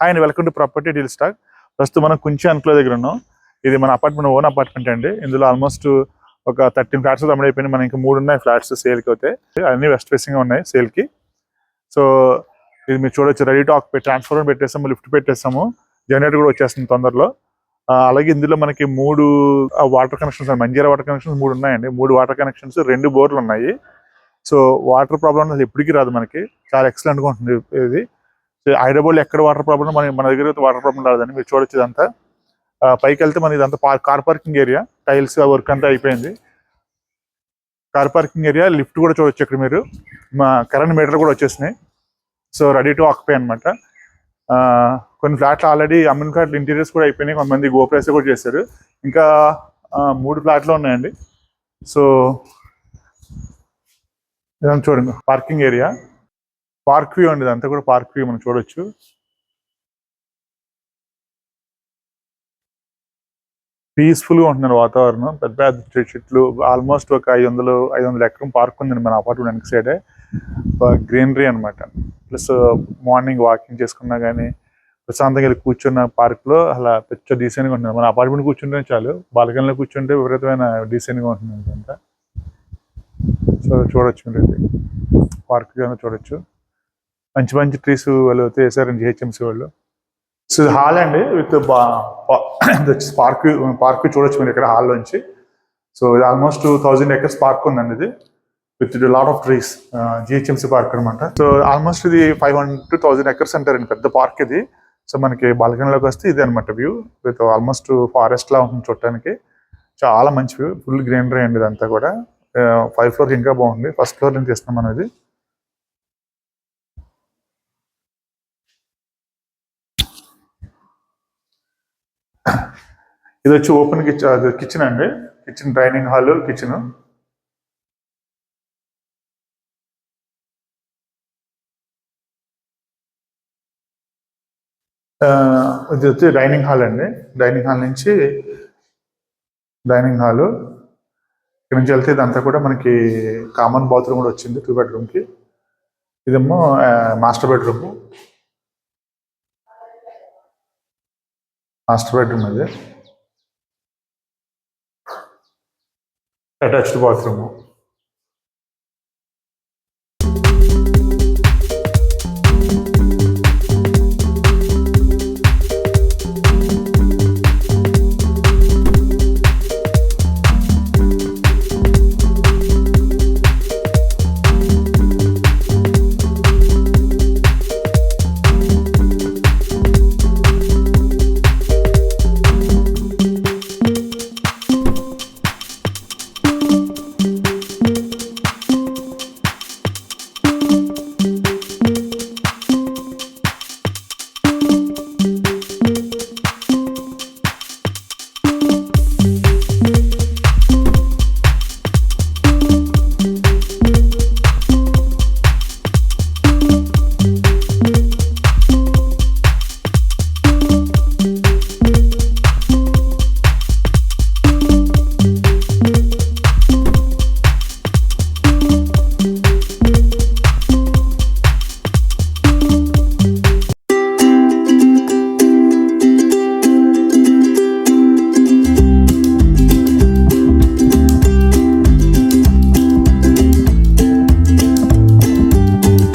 ఆయన welcome to property deal stock. ప్రస్తుతం మనం కుంచి అంకుల దగ్గర ఉన్నాం. ఇది మన అపార్ట్మెంట్, ఓన్ అపార్ట్మెంట్ అండి. ఇందులో ఆల్మోస్ట్ ఒక 13 ఫ్లాట్స్ అమ్ముడైపోయినాయి. మన ఇంకా 3 ఉన్నాయి ఫ్లాట్స్ సేల్కి అవుతాయి. అన్ని వెస్ట్ ఫేసింగ్ ఉన్నాయి సేల్కి. సో ఇది మీరు చూడొచ్చు, రెడీ టు ఆక్యుపై. ట్రాన్స్ఫార్మర్ పెట్టేస్తాము, లిఫ్ట్ పెట్టేస్తాము, జనరేటర్ కూడా వచ్చేస్తుంది తొందరలో. అలాగే ఇందులో మనకి 3 water connections, Manjira water connections 3 ఉన్నాయండి. 3 వాటర్ కనెక్షన్స్, 2 బోర్లు ఉన్నాయి. సో వాటర్ ప్రాబ్లం అనేది ఎప్పటికీ రాదు మనకి. చాలా ఎక్సలెంట్గా ఉంటుంది ఇది. హైదరాబాద్లో ఎక్కడ వాటర్ ప్రాబ్లం మన దగ్గర వాటర్ ప్రాబ్లం రాదని మీరు చూడొచ్చు. ఇదంతా పైకి వెళ్తే మన ఇదంతా car parking area. Tiles work అంతా అయిపోయింది. కార్ పార్కింగ్ ఏరియా, లిఫ్ట్ కూడా చూడొచ్చు ఇక్కడ మీరు. మా కరెంట్ మీటర్ కూడా వచ్చేసినాయి. సో రెడీ టు ఆక్యుపై అనమాట. కొన్ని ఫ్లాట్లు ఆల్రెడీ అమ్మిన ఫ్లాట్లు ఇంటీరియర్స్ కూడా అయిపోయినాయి. కొంతమంది గోప్రైస్ కూడా చేశారు. ఇంకా 3 ఫ్లాట్లు ఉన్నాయండి. సో ఇదంతా చూడండి, పార్కింగ్ ఏరియా, పార్క్ వ్యూ అండి. ఇదంతా కూడా పార్క్ వ్యూ మనం చూడొచ్చు. పీస్ఫుల్గా ఉంటున్నారు వాతావరణం. పెద్ద పెద్ద చెట్లు, ఆల్మోస్ట్ ఒక 500 ఎకరం పార్క్ ఉందండి మన అపార్ట్మెంట్ వెనక సైడే. గ్రీనరీ అనమాట. ప్లస్ మార్నింగ్ వాకింగ్ చేసుకున్నా కానీ, ప్రశాంతంగా వెళ్ళి కూర్చున్న పార్క్లో అలా పెద్ద డీసెంట్గా ఉంటుంది. మన అపార్ట్మెంట్ కూర్చుంటే చాలు, బాల్కనీలో కూర్చుంటే విపరీతమైన డీసెంట్గా ఉంటుంది అంతా. సో చూడొచ్చు మీరు, పార్క్ చూడొచ్చు. మంచి మంచి ట్రీస్ వాళ్ళు వేసారండి జిహెచ్ఎంసీ వాళ్ళు. సో ఇది హాల్ అండి, విత్ పార్క్ చూడొచ్చు మీరు ఇక్కడ హాల్ నుంచి. సో ఇది ఆల్మోస్ట్ 1000 ఎకర్స్ పార్క్ ఉందండి ఇది, with lot of trees. GHMC park అనమాట. సో ఆల్మోస్ట్ ఇది 500 to 1000 ఎకర్స్ అంటారండి, పెద్ద పార్క్ ఇది. సో మనకి బాల్కనీలోకి వస్తే ఇది అనమాట వ్యూ, విత్ ఆల్మోస్ట్ ఫారెస్ట్ లా ఉంటుంది చూడటానికి. చాలా మంచి వ్యూ, ఫుల్ గ్రీనరీ అండి ఇదంతా కూడా. 5th ఫ్లోర్ ఇంకా బాగుంది. ఫస్ట్ ఫ్లోర్ నుంచి తీస్తున్నాం మనం ఇది. ఇది వచ్చి ఓపెన్ కిచెన్ అండి. Kitchen, dining hall, kitchen. ఇది వచ్చి డైనింగ్ హాల్ అండి. డైనింగ్ హాల్ నుంచి డైనింగ్ హాల్, ఇక్కడ నుంచి వెళ్తే ఇదంతా కూడా మనకి కామన్ బాత్రూమ్ కూడా వచ్చింది 2 bedroomకి. ఇదేమో మాస్టర్ బెడ్రూమ్. ఇది అటాచ్డ్ బాత్రూమ్.